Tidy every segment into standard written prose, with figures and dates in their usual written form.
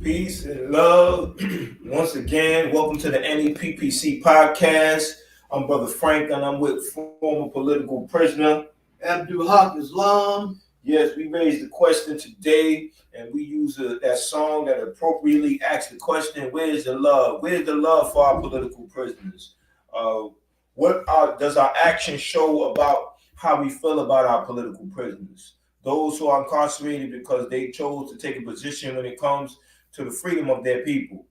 Peace and love. Once again, welcome to the NEPPC podcast. I'm Brother Frank, and I'm with former political prisoner Abdul Haq Islam. Yes, we raised the question today, and we use that song that appropriately asks the question: where's the love? Where's the love for our political prisoners? Does our action show about how we feel about our political prisoners? Those who are incarcerated because they chose to take a position when it comes to the freedom of their people.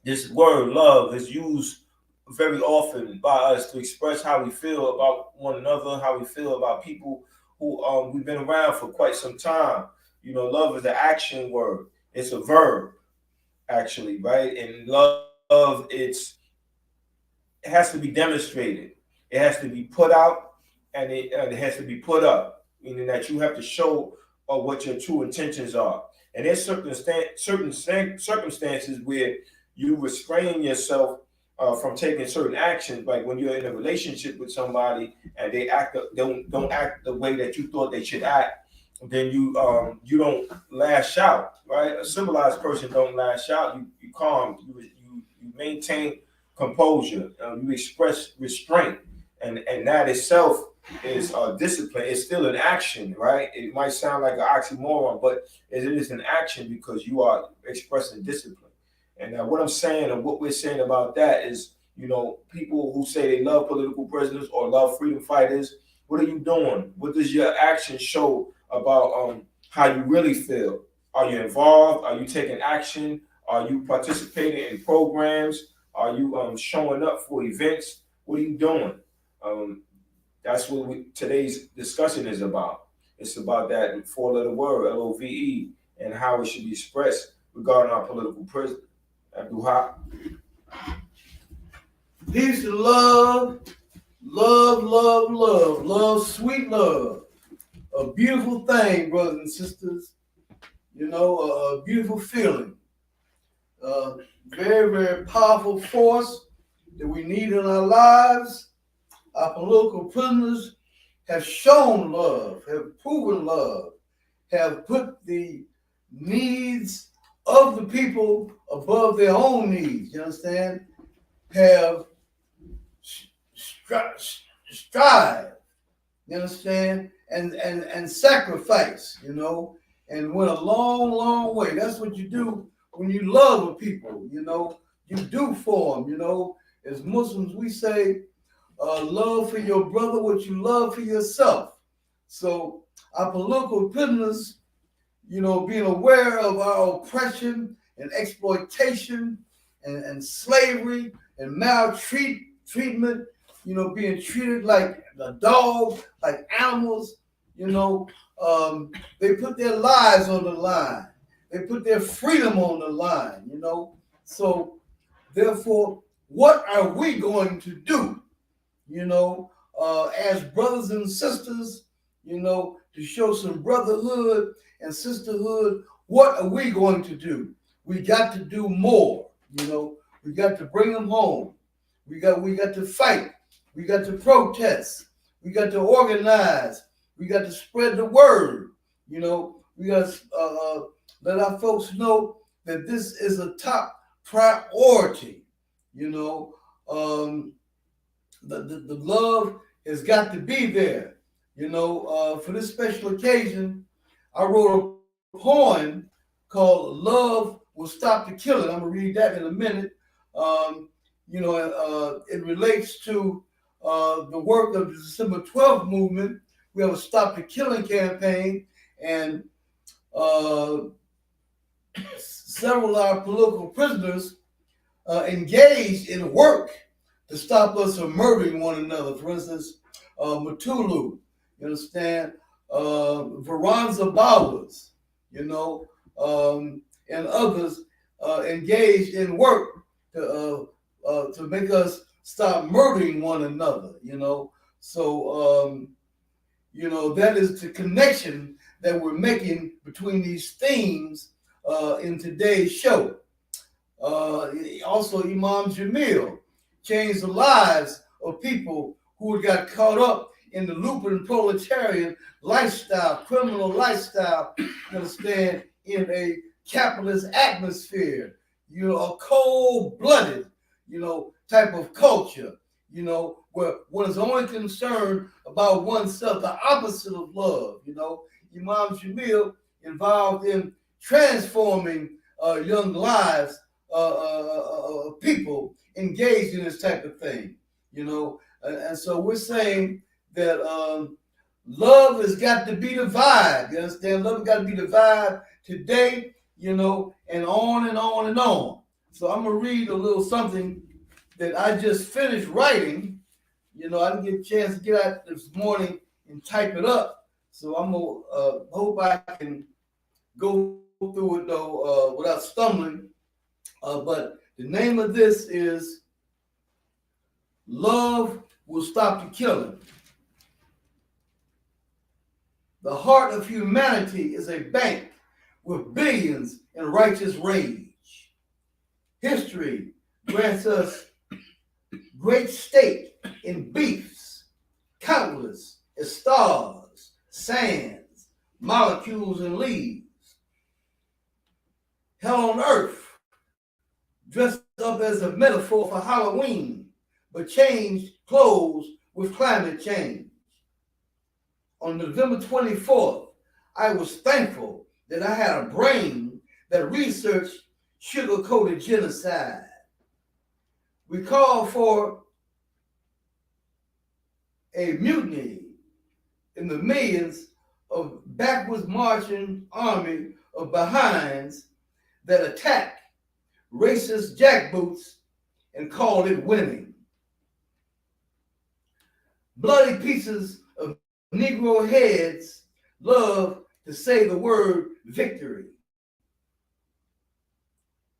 This word love is used very often by us to express how we feel about one another, how we feel about people who we've been around for quite some time. You know, love is an action word. It's a verb, actually, right? And love, it has to be demonstrated. It has to be put out, and it has to be put up, meaning that you have to show what your true intentions are. And there's certain circumstances where you restrain yourself from taking certain actions, like when you're in a relationship with somebody and they don't act the way that you thought they should act, then you don't lash out, right? A civilized person don't lash out. You calm. You maintain composure. You express restraint, and that itself is discipline. It's still an action, right? It might sound like an oxymoron, but it is an action because you are expressing discipline. And what I'm saying, and what we're saying about that is, you know, people who say they love political prisoners or love freedom fighters, what are you doing? What does your action show about how you really feel? Are you involved? Are you taking action? Are you participating in programs? Are you showing up for events? What are you doing? That's what today's discussion is about. It's about that four-letter word, LOVE, and how it should be expressed regarding our political prisoners. Abdul Haq. Peace to love, love, love, love, love, sweet love. A beautiful thing, brothers and sisters. You know, a beautiful feeling. Very, very powerful force that we need in our lives. Our political prisoners have shown love, have proven love, have put the needs of the people above their own needs. You understand? Have strive. You understand? And sacrifice. You know, and went a long, long way. That's what you do when you love a people. You know, you do for them. You know, as Muslims we say, love for your brother what you love for yourself. So our political prisoners, you know, being aware of our oppression and exploitation and slavery and maltreatment, you know, being treated like a dog, like animals, you know, they put their lives on the line. They put their freedom on the line, you know. So therefore, what are we going to do, you know, as brothers and sisters, you know, to show some brotherhood and sisterhood? What are we going to do? We got to do more, you know. We got to bring them home. We got to fight. We got to protest. We got to organize. We got to spread the word. You know, we got to let our folks know that this is a top priority. You know, the love has got to be there. You know, for this special occasion, I wrote a poem called "Love Will Stop the Killing." I'm gonna read that in a minute. You know, it relates to the work of the December 12th movement. We have a Stop the Killing campaign, and several of our political prisoners engaged in work to stop us from murdering one another. For instance, Matulu, you understand, Veronza Bowers, you know, and others engaged in work to make us stop murdering one another, you know. So, you know, that is the connection that we're making between these themes in today's show. Also, Imam Jamil changed the lives of people who got caught up in the Lutheran proletarian lifestyle, criminal lifestyle, you understand, in a capitalist atmosphere, you know, a cold-blooded, you know, type of culture, you know, where one is only concerned about oneself, the opposite of love, you know. Imam Jamil involved in transforming young lives, people engaged in this type of thing, you know. And so we're saying that love has got to be the vibe, you understand? Love has got to be the vibe today, you know, and on and on and on. So I'm going to read a little something that I just finished writing. You know, I didn't get a chance to get out this morning and type it up. So I'm going to hope I can go through it, though, without stumbling. But the name of this is Love Will Stop the Killing. The heart of humanity is a bank with billions in righteous rage. History grants us great stake in beefs, countless as stars, sands, molecules, and leaves. Hell on earth, dressed up as a metaphor for Halloween, but changed clothes with climate change. On November 24th, I was thankful that I had a brain that researched sugar-coated genocide. We called for a mutiny in the millions of backwards marching army of behinds that attack racist jackboots and called it winning. Bloody pieces of Negro heads love to say the word victory.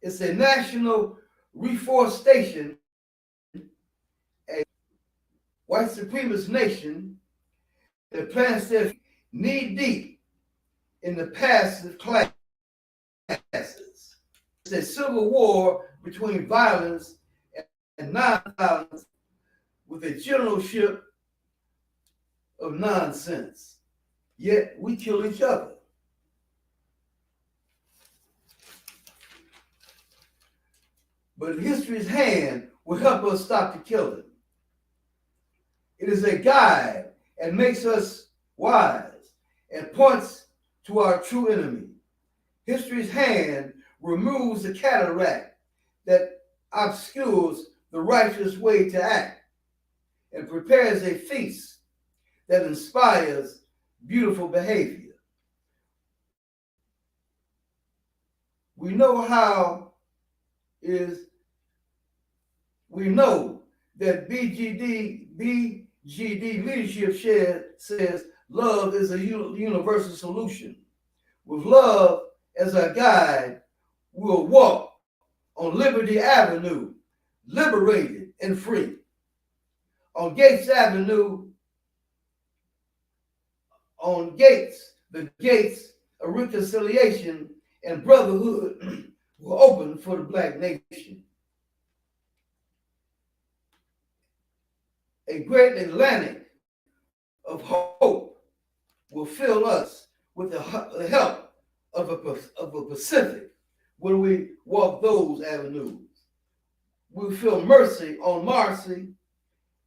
It's a national reforestation, a white supremacist nation that plants their knee deep in the passive classes. It's a civil war between violence nonviolence with a generalship of nonsense. Yet we kill each other. But history's hand will help us stop the killing. It is a guide and makes us wise and points to our true enemy. History's hand removes the cataract that obscures the righteous way to act and prepares a feast that inspires beautiful behavior. We know that BGD leadership says love is a universal solution. With love as our guide, we'll walk on Liberty Avenue, liberated and free. On Gates Avenue, the gates of reconciliation and brotherhood will open for the Black nation. A great Atlantic of hope will fill us with the help of a Pacific when we walk those avenues. We'll feel mercy on Marcy,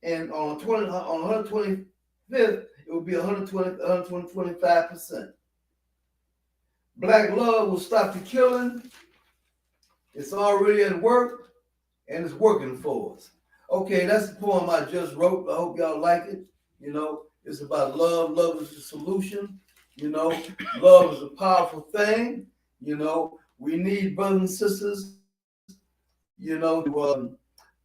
and on 125th, it will be 125%. Black love will stop the killing. It's already at work, and it's working for us. Okay, that's the poem I just wrote. I hope y'all like it. You know, it's about love. Love is the solution. You know, love is a powerful thing. You know, we need brothers and sisters, you know, to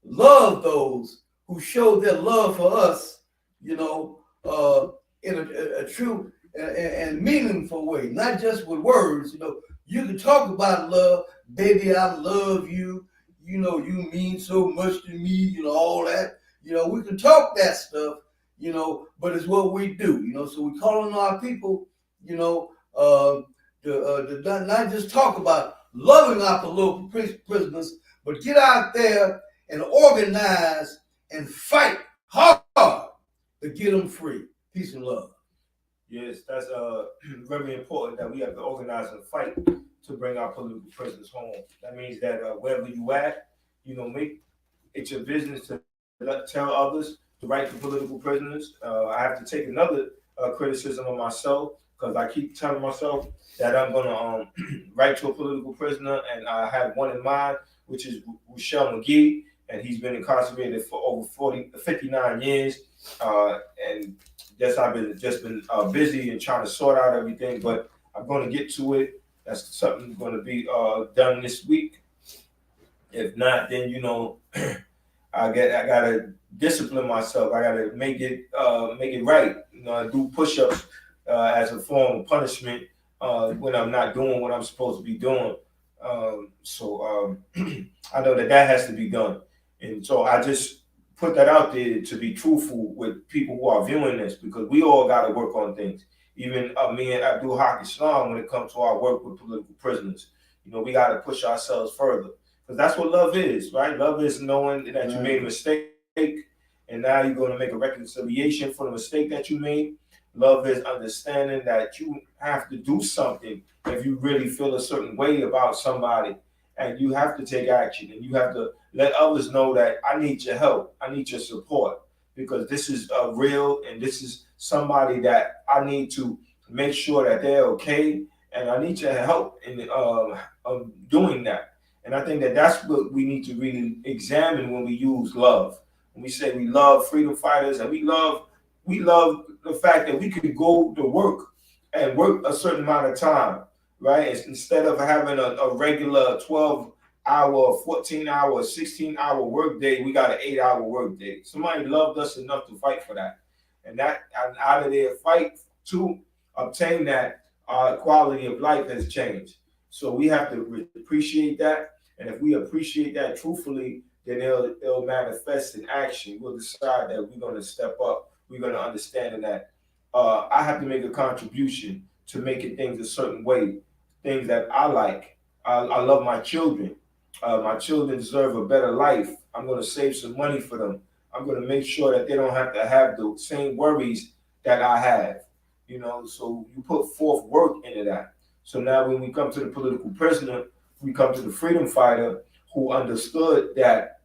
love those who show their love for us, you know, in a true and meaningful way, not just with words. You know, you can talk about love, baby, I love you. You know, you mean so much to me, you know, all that. You know, we can talk that stuff, you know, but it's what we do, you know. So we call on our people, you know, to not just talk about loving our political prisoners, but get out there and organize and fight hard to get them free. Peace and love. Yes, that's very important that we have to organize and fight to bring our political prisoners home. That means that wherever you at, you know, make it your business to tell others to write to political prisoners. I have to take another criticism of myself because I keep telling myself that I'm going to write to a political prisoner, and I have one in mind, which is Ruchell McGee, and he's been incarcerated for over 59 years. And yes, I've been busy and trying to sort out everything, but I'm going to get to it. That's something going to be done this week. If not, then you know, I gotta discipline myself. I gotta make it right. You know, I do push-ups as a form of punishment when I'm not doing what I'm supposed to be doing. So I know that has to be done, and so I just put that out there to be truthful with people who are viewing this, because we all got to work on things. Even me and Abdul Haq Islam, when it comes to our work with political prisoners, you know, we got to push ourselves further, because that's what love is, right? Love is knowing that you made a mistake, and now you're going to make a reconciliation for the mistake that you made. Love is understanding that you have to do something if you really feel a certain way about somebody, and you have to take action, and you have to let others know that I need your help, I need your support, because this is real, and this is somebody that I need to make sure that they're okay, and I need your help in doing that. And I think that that's what we need to really examine when we use love. When we say we love freedom fighters, and we love the fact that we could go to work and work a certain amount of time, right? Instead of having a regular 12-hour, 14-hour, 16-hour work day, we got an 8-hour work day. Somebody loved us enough to fight for that. And that out of their fight to obtain that, quality of life has changed. So we have to appreciate that. And if we appreciate that truthfully, then it'll manifest in action. We'll decide that we're going to step up. We're going to understand that I have to make a contribution to making things a certain way, things that I like. I love my children. My children deserve a better life. I'm going to save some money for them. I'm going to make sure that they don't have to have the same worries that I have. So you put forth work into that. So now when we come to the political prisoner, we come to the freedom fighter who understood that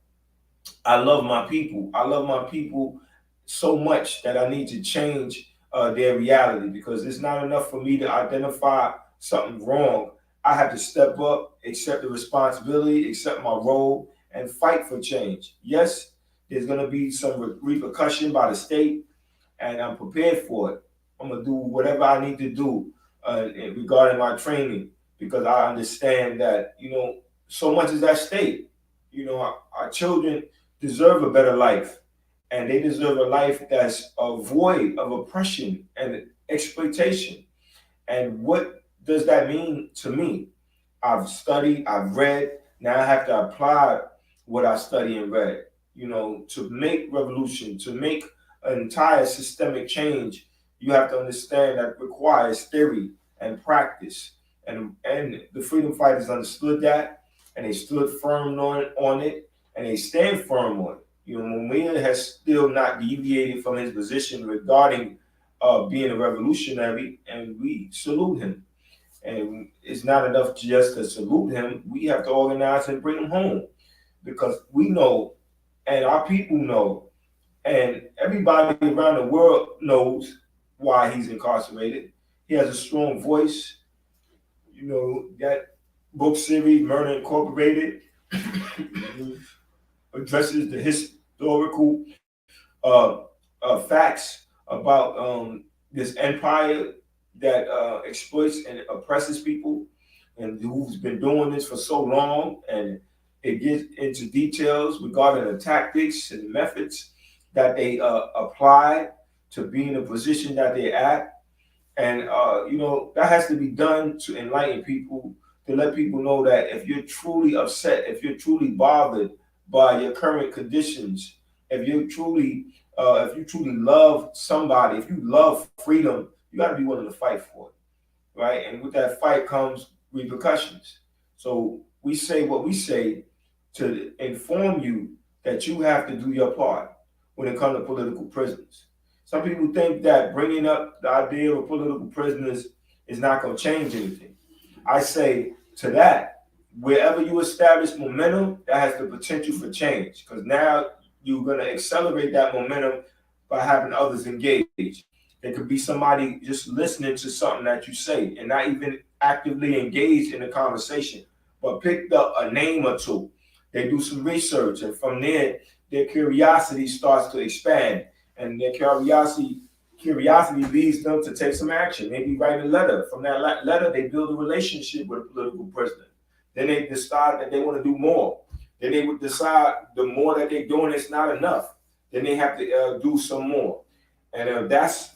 I love my people. I love my people so much that I need to change their reality, because it's not enough for me to identify something wrong. I have to step up, accept the responsibility, accept my role, and fight for change. Yes, there's going to be some repercussion by the state, and I'm prepared for it. I'm going to do whatever I need to do regarding my training, because I understand that, so much is at stake. Our children deserve a better life, and they deserve a life that's void of oppression and exploitation. And what does that mean to me? I've studied, I've read, now I have to apply what I study and read, to make revolution, to make an entire systemic change. You have to understand that requires theory and practice. And the freedom fighters understood that, and they stood firm on it, and they stand firm on it. Mumia has still not deviated from his position regarding being a revolutionary, and we salute him. And it's not enough just to salute him. We have to organize and bring him home, because we know, and our people know, and everybody around the world knows why he's incarcerated. He has a strong voice. That book series, Murder Incorporated, addresses the historical facts about this empire that exploits and oppresses people, and who's been doing this for so long. And it gets into details regarding the tactics and methods that they apply to be in the position that they're at. And, that has to be done to enlighten people, to let people know that if you're truly upset, if you're truly bothered by your current conditions, if you truly love somebody, if you love freedom, you got to be willing to fight for it, right? And with that fight comes repercussions. So we say what we say to inform you that you have to do your part when it comes to political prisoners. Some people think that bringing up the idea of political prisoners is not going to change anything. I say to that, wherever you establish momentum, that has the potential for change, because now you're going to accelerate that momentum by having others engage. There could be somebody just listening to something that you say and not even actively engaged in the conversation, but picked up a name or two. They do some research, and from there, their curiosity starts to expand, and their curiosity leads them to take some action. Maybe write a letter. From that letter, they build a relationship with a political prisoner. Then they decide that they want to do more. Then they would decide the more that they're doing is not enough. Then they have to do some more. And that's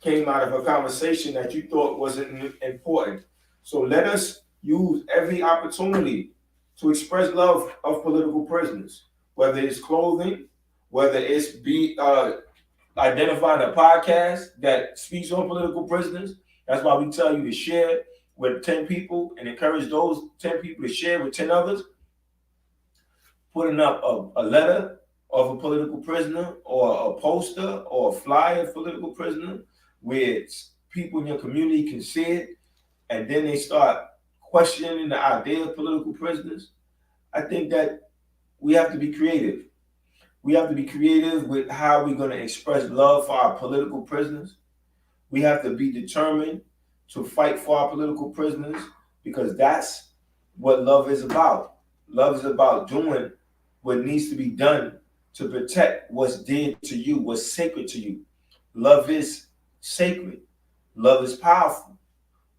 came out of a conversation that you thought wasn't important. So let us use every opportunity to express love of political prisoners, whether it's clothing, whether it's identifying a podcast that speaks on political prisoners. That's why we tell you to share with 10 people and encourage those 10 people to share with 10 others. Putting up a letter of a political prisoner, or a poster or a flyer of political prisoner, where people in your community can see it, and then they start questioning the idea of political prisoners. I think that we have to be creative. We have to be creative with how we're going to express love for our political prisoners. We have to be determined to fight for our political prisoners, because that's what love is about. Love is about doing what needs to be done to protect what's dear to you, what's sacred to you. Love is sacred. Love is powerful.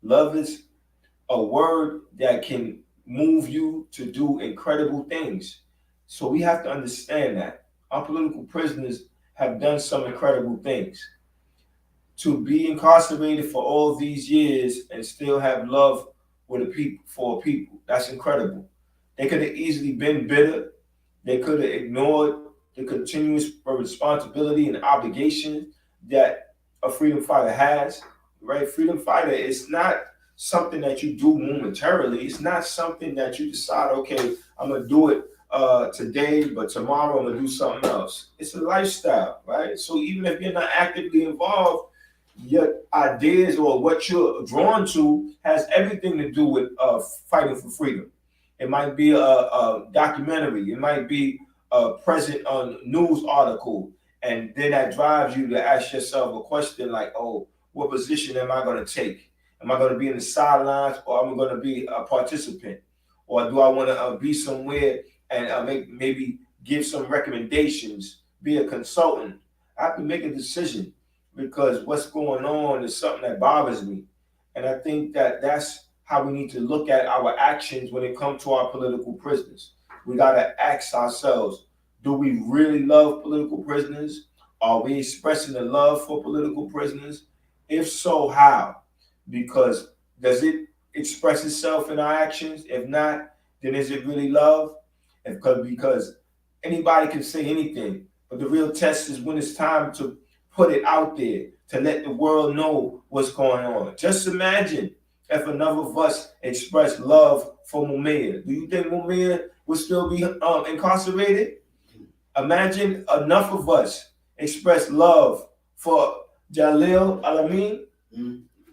Love is a word that can move you to do incredible things. So we have to understand that our political prisoners have done some incredible things. To be incarcerated for all these years and still have love with the people, for people, that's incredible. They could have easily been bitter. They could have ignored the continuous responsibility and obligation that a freedom fighter has, right? Freedom fighter is not something that you do momentarily. It's not something that you decide, okay, I'm going to do it today, but tomorrow I'm gonna do something else. It's a lifestyle, right? So even if you're not actively involved, your ideas or what you're drawn to has everything to do with fighting for freedom. It might be a documentary. It might be a present news article, and then that drives you to ask yourself a question like, "Oh, what position am I going to take? Am I going to be in the sidelines, or am I going to be a participant, or do I want to be somewhere and maybe give some recommendations, be a consultant?" I have to make a decision because what's going on is something that bothers me. And I think that that's how we need to look at our actions when it comes to our political prisoners. We got to ask ourselves, do we really love political prisoners? Are we expressing the love for political prisoners? If so, how? Because does it express itself in our actions? If not, then is it really love? Because anybody can say anything, but the real test is when it's time to put it out there to let the world know what's going on. Just imagine if enough of us expressed love for Mumia. Do you think Mumia would still be incarcerated? Imagine enough of us express love for Jalil Alamin.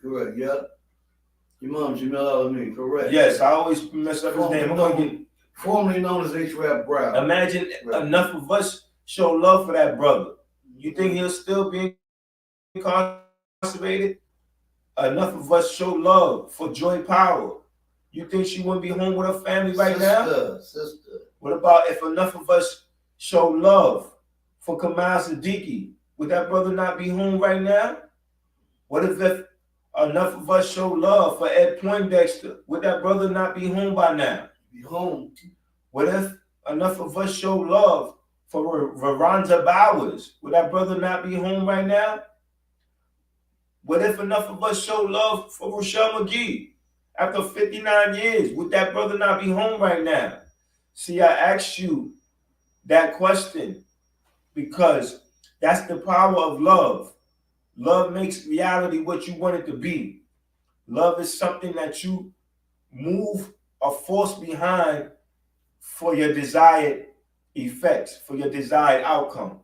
Correct. Yeah. Imam Jamil Alamin. Correct. Yes, I always mess up his name. I'm gonna get formerly known as H. Rap Brown. Imagine enough of us show love for that brother. You think he'll still be incarcerated? Enough of us show love for Joy Power. You think she wouldn't be home with her family right now? Sister. What about if enough of us show love for Kamal Siddiqui? Would that brother not be home right now? What if enough of us show love for Ed Poindexter? Would that brother not be home by now? Be home. What if enough of us show love for Veronda Bowers? Would that brother not be home right now? What if enough of us show love for Rochelle McGee? After 59 years, would that brother not be home right now? See, I asked you that question because that's the power of love. Love makes reality what you want it to be. Love is something that you move a force behind for your desired effects, for your desired outcome.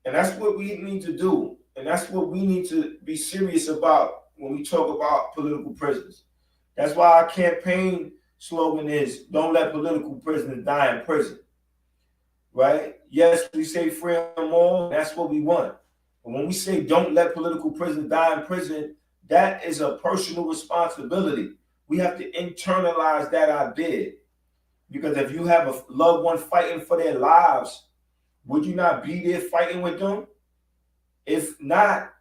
And that's what we need to do. And that's what we need to be serious about when we talk about political prisoners. That's why our campaign slogan is don't let political prisoners die in prison. Right? Yes, we say free them all. That's what we want. But when we say don't let political prisoners die in prison, that is a personal responsibility. We have to internalize that idea. Because if you have a loved one fighting for their lives, would you not be there fighting with them? If not,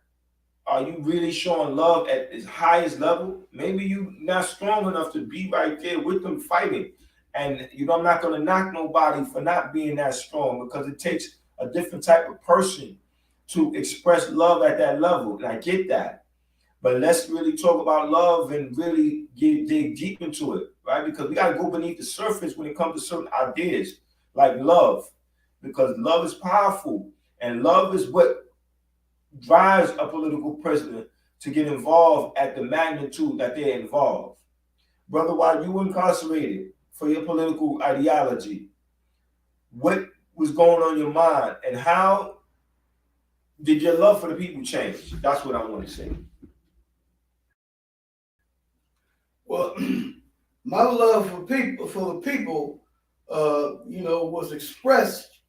are you really showing love at its highest level? Maybe you're not strong enough to be right there with them fighting. And I'm not going to knock nobody for not being that strong because it takes a different type of person to express love at that level. And I get that. But let's really talk about love and really dig deep into it, right? Because we got to go beneath the surface when it comes to certain ideas like love. Because love is powerful. And love is what drives a political prisoner to get involved at the magnitude that they're involved. Brother, while you were incarcerated for your political ideology, what was going on in your mind and how did your love for the people change? That's what I want to say. Well, my love for the people, was expressed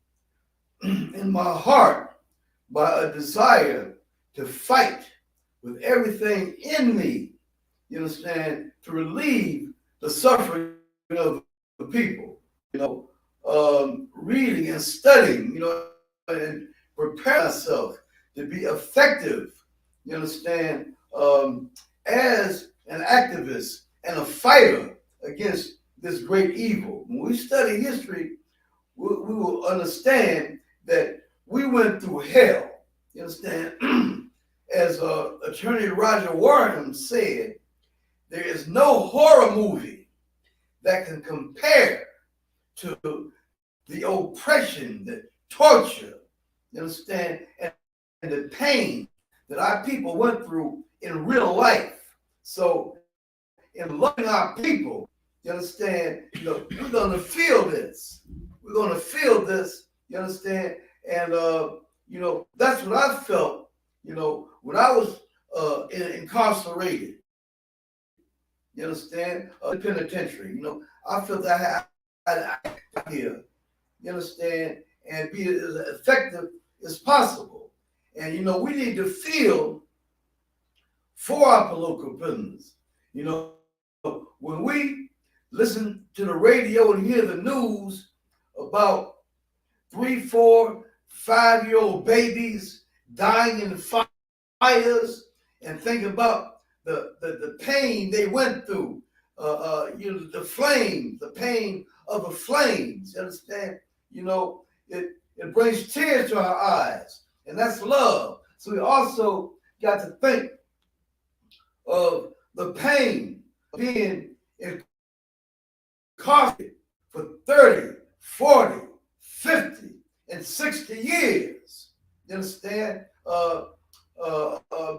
in my heart by a desire to fight with everything in me, you understand, to relieve the suffering of the people, reading and studying, and prepare myself to be effective, you understand, as an activist and a fighter against this great evil. When we study history, we will understand that we went through hell, you understand? As Attorney Roger Warren said, there is no horror movie that can compare to the oppression, the torture, you understand, and the pain that our people went through in real life. So in loving our people, You understand? You know, we're gonna feel this. We're gonna feel this. You understand? And you know, that's what I felt. You know, when I was incarcerated. You understand? The penitentiary. You know, I felt that I had here. You understand? And be as effective as possible. And you know, we need to feel for our political prisoners. You know, when we listen to the radio and hear the news about 3, 4, 5-year-old babies dying in fires, and think about the pain they went through, you know, the pain of the flames. You understand? You know, it brings tears to our eyes, and that's love. So we also got to think of the pain of being incarcerated for 30, 40, 50, and 60 years. You understand?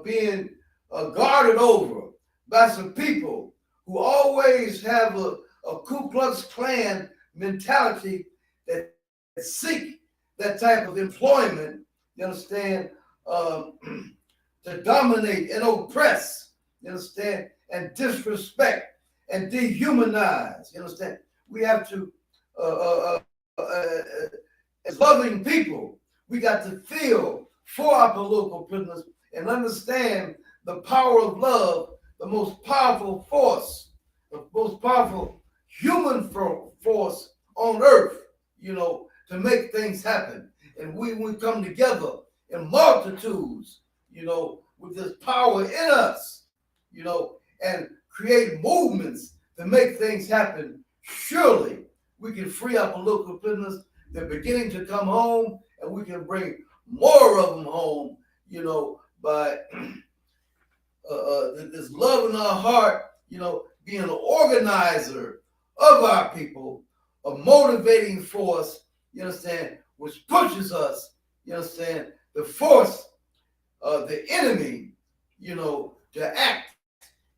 Being guarded over by some people who always have a Ku Klux Klan mentality that seek that type of employment, you understand, to dominate and oppress, you understand, and disrespect and dehumanize, you understand. We have to, as loving people, we got to feel for our political prisoners and understand the power of love, the most powerful force, the most powerful human force on earth, you know, to make things happen. And we come together in multitudes, you know, with this power in us, you know, and create movements to make things happen. Surely we can free our political prisoners. They're beginning to come home, and we can bring more of them home, you know, by this love in our heart, you know, being an organizer of our people, a motivating force, you understand, which pushes us, you understand, to force the enemy, you know, to act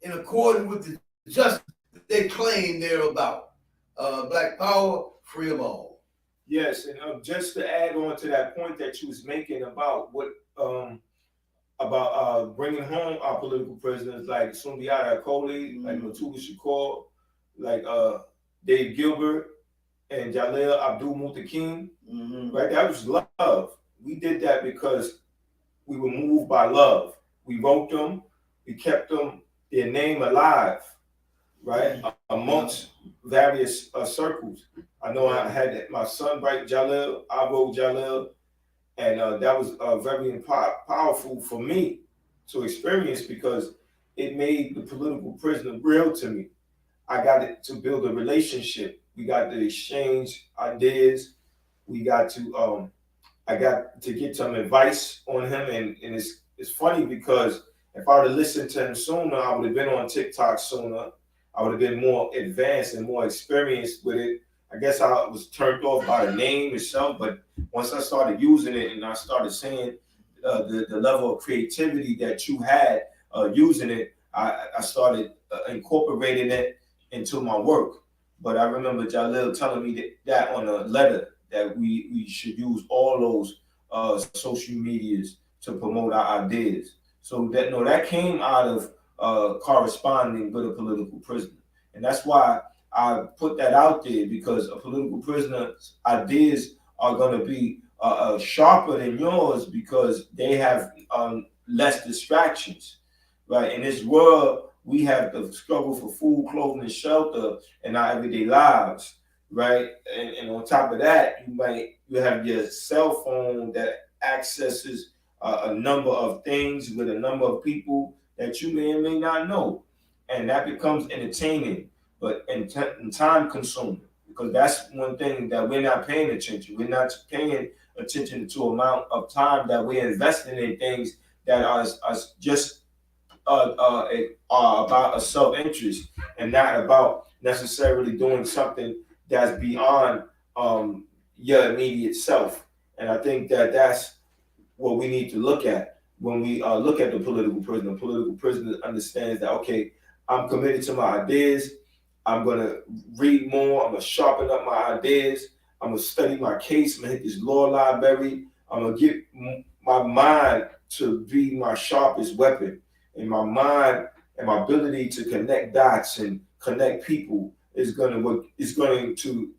in accordance with the justice that they claim they're about. Black power, free them all. Yes, and just to add on to that point that you was making about what about bringing home our political prisoners like Sundiata Acoli, like Matuga Shakur, like Dave Gilbert and Jalil Abdul Mutakim. Right, that was love. We did that because we were moved by love. We wrote them, we kept them, their name alive, right, amongst various circles. I know I had my son, right, Jalil, I wrote Jalil, and that was very powerful for me to experience because it made the political prisoner real to me. I got it to build a relationship. We got to exchange ideas. We got to I got to get some advice on him, and it's funny because if I would have listened to him sooner, I would have been on TikTok sooner. I would have been more advanced and more experienced with it. I guess I was turned off by the name itself, but once I started using it and I started seeing the level of creativity that you had using it, I started incorporating it into my work. But I remember Jalil telling me that on a letter that we should use all those social medias to promote our ideas. So that came out of corresponding with a political prisoner, and that's why I put that out there because a political prisoner's ideas are going to be sharper than yours because they have less distractions, right? In this world, we have the struggle for food, clothing, and shelter in our everyday lives, right? And on top of that, you have your cell phone that accesses a number of things with a number of people that you may or may not know, and that becomes entertaining, but and time consuming because that's one thing that we're not paying attention. We're not paying attention to amount of time that we're investing in things that are just about a self-interest and not about necessarily doing something that's beyond your immediate self. And I think that that's what we need to look at when we look at the political prisoner. The political prisoner understands that, okay, I'm committed to my ideas. I'm gonna read more. I'm gonna sharpen up my ideas. I'm gonna study my case. I'm gonna hit this law library. I'm gonna get my mind to be my sharpest weapon, and my mind and my ability to connect dots and connect people is going to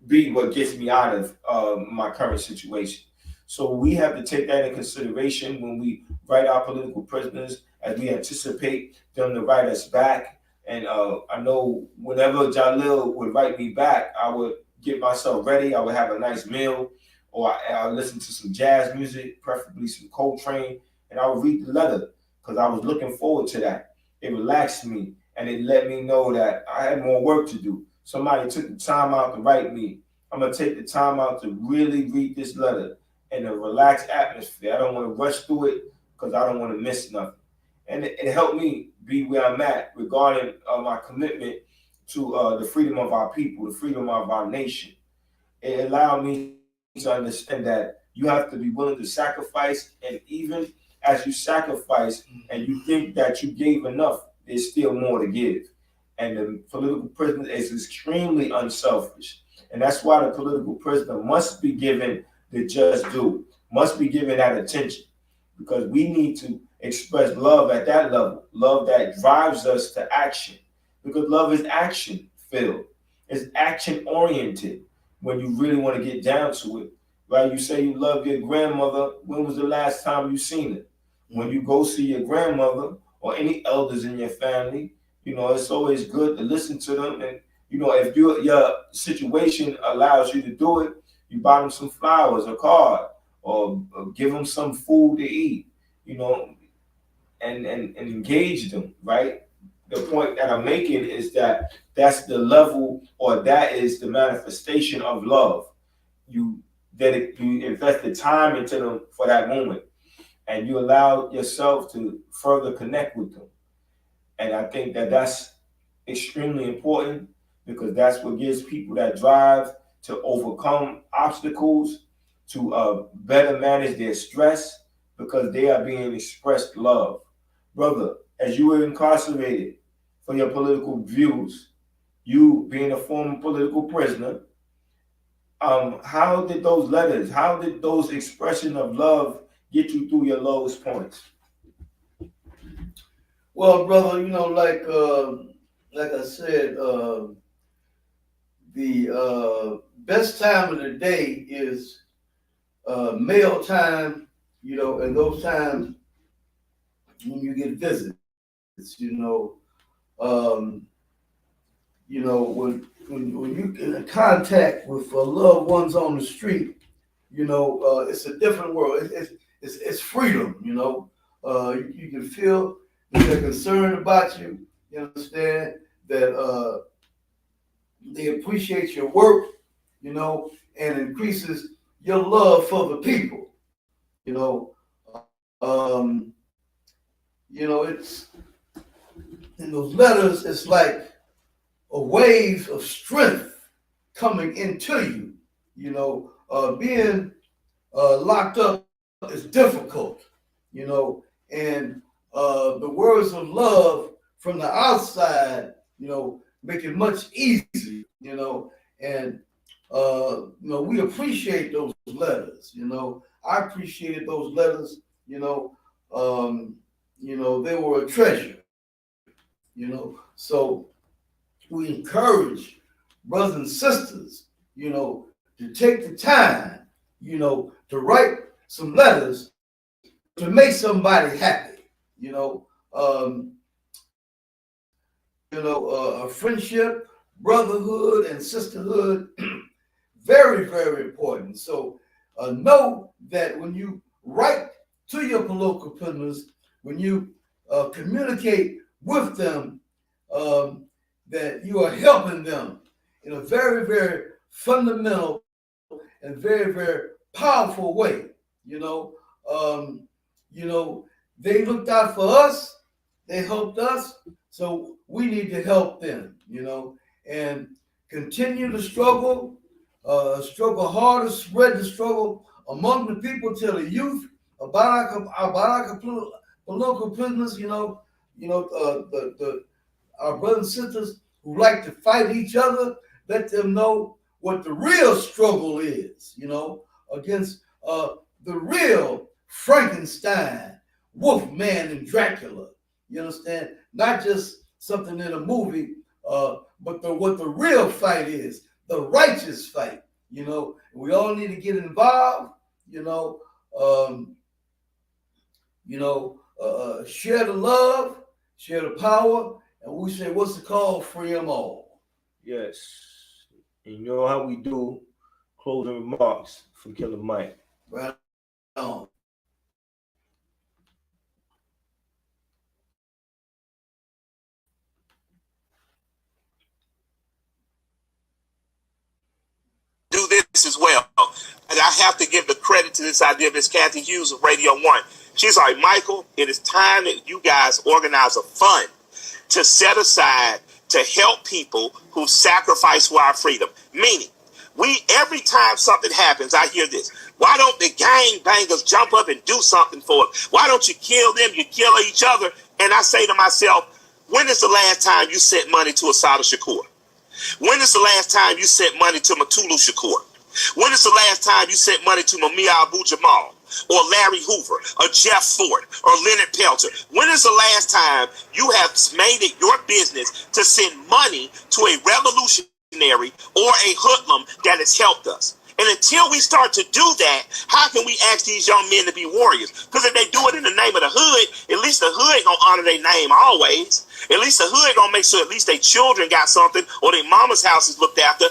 be what gets me out of my current situation. So we have to take that in consideration when we write our political prisoners, as we anticipate them to write us back. And I know whenever Jalil would write me back, I would get myself ready. I would have a nice meal, or I would listen to some jazz music, preferably some Coltrane, and I would read the letter because I was looking forward to that. It relaxed me and it let me know that I had more work to do. Somebody took the time out to write me. I'm gonna take the time out to really read this letter in a relaxed atmosphere. I don't want to rush through it because I don't want to miss nothing. And it helped me be where I'm at regarding my commitment to the freedom of our people, the freedom of our nation. It allowed me to understand that you have to be willing to sacrifice, and even as you sacrifice and you think that you gave enough, there's still more to give. And the political prisoner is extremely unselfish. And that's why the political prisoner must be given the just due, must be given that attention, because we need to express love at that level, love that drives us to action, because love is action filled, it's action oriented when you really want to get down to it. Right? You say you love your grandmother. When was the last time you seen it? When you go see your grandmother or any elders in your family, it's always good to listen to them. And if your situation allows you to do it, you buy them some flowers, a card, or give them some food to eat. You know, and engage them. Right. The point that I'm making is that that's the level, or that is the manifestation of love. You you invest the time into them for that moment, and you allow yourself to further connect with them. And I think that that's extremely important, because that's what gives people that drive to overcome obstacles, to better manage their stress, because they are being expressed love. Brother, as you were incarcerated for your political views, you being a former political prisoner, how did those letters, how did those expression of love get you through your lowest points? Well, brother, like I said, the best time of the day is mail time, and those times when you get visits, um, when you get in contact with loved ones on the street, it's a different world. It's freedom. You can feel that they're concerned about you. You understand that they appreciate your work. And increases your love for the people. You know, um, it's in those letters. It's like a wave of strength coming into you. Being locked up is difficult, and the words of love from the outside, make it much easier, and we appreciate those letters. I appreciated those letters. They were a treasure. So we encourage brothers and sisters, to take the time, to write some letters to make somebody happy, a friendship, brotherhood, and sisterhood, very, very important. So know that when you write to your political prisoners, when you communicate with them, that you are helping them in a very, very fundamental and very, very powerful way. They looked out for us, they helped us, so we need to help them, and continue to struggle hard, to spread the struggle among the people, tell the youth about our political prisoners, our brothers and sisters who like to fight each other, let them know what the real struggle is, against the real Frankenstein, Wolfman, and Dracula. You understand? Not just something in a movie, but what the real fight is, the righteous fight. We all need to get involved. Share the love, share the power, and we say, what's it called? Free them all. Yes. And you know how we do closing remarks from Killer Mike. Right on. Do this as well. And I have to give the credit to this idea of Miss Kathy Hughes of Radio One. She's like, Michael, it is time that you guys organize a fund to set aside to help people who sacrifice for our freedom. Meaning, every time something happens, I hear this. Why don't the gang bangers jump up and do something for us? Why don't you kill them? You kill each other. And I say to myself, when is the last time you sent money to Assata Shakur? When is the last time you sent money to Mutulu Shakur? When is the last time you sent money to Mumia Abu-Jamal or Larry Hoover or Jeff Ford or Leonard Peltier? When is the last time you have made it your business to send money to a revolutionary or a hoodlum that has helped us? And until we start to do that, how can we ask these young men to be warriors? Because if they do it in the name of the hood, at least the hood gonna honor their name always. At least the hood gonna make sure at least their children got something or their mama's house is looked after.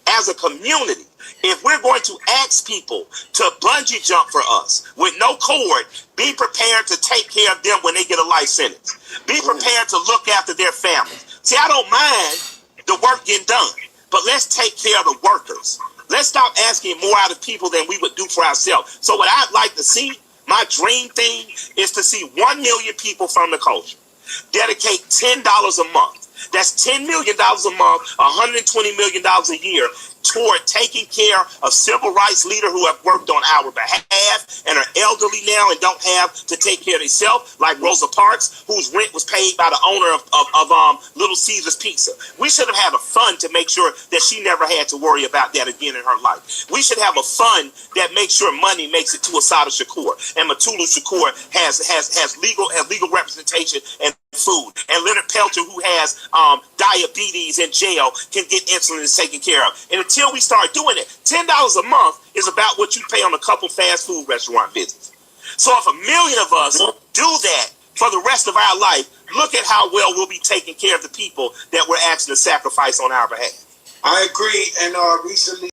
As a community, if we're going to ask people to bungee jump for us with no cord, be prepared to take care of them when they get a life sentence. Be prepared to look after their families. See, I don't mind the work getting done, but let's take care of the workers. Let's stop asking more out of people than we would do for ourselves. So what I'd like to see, my dream thing, is to see 1 million people from the culture dedicate $10 a month. That's $10 million a month, $120 million a year toward taking care of civil rights leaders who have worked on our behalf and are elderly now and don't have to take care of themselves, like Rosa Parks, whose rent was paid by the owner of Little Caesars Pizza. We should have had a fund to make sure that she never had to worry about that again in her life. We should have a fund that makes sure money makes it to Assata Shakur, and Mutulu Shakur has legal representation and food, and Leonard Peltier, who has diabetes in jail, can get insulin and taken care of. And until we start doing it, $10 a month is about what you pay on a couple fast food restaurant visits. So if 1 million of us do that for the rest of our life, look at how well we'll be taking care of the people that we're asking to sacrifice on our behalf. I agree, and recently